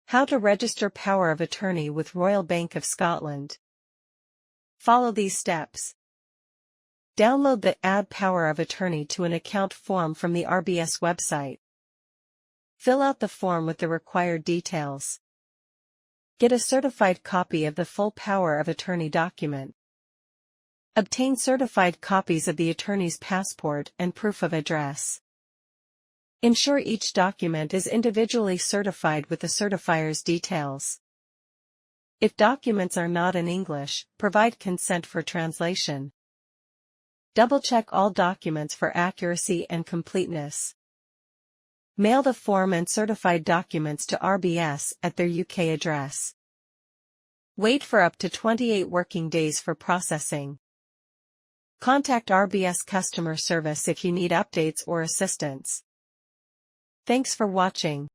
How to register power of attorney with Royal Bank of Scotland. Follow these steps. Download the Add Power of Attorney to an Account form from the RBS website. Fill out the form with the required details. Get a certified copy of the full Power of Attorney document. Obtain certified copies of the attorney's passport and proof of address. Ensure each document is individually certified with the certifier's details. If documents are not in English, provide consent for translation. Double-check all documents for accuracy and completeness. Mail the form and certified documents to RBS at their UK address. Wait for up to 28 working days for processing. Contact RBS customer service if you need updates or assistance. Thanks for watching.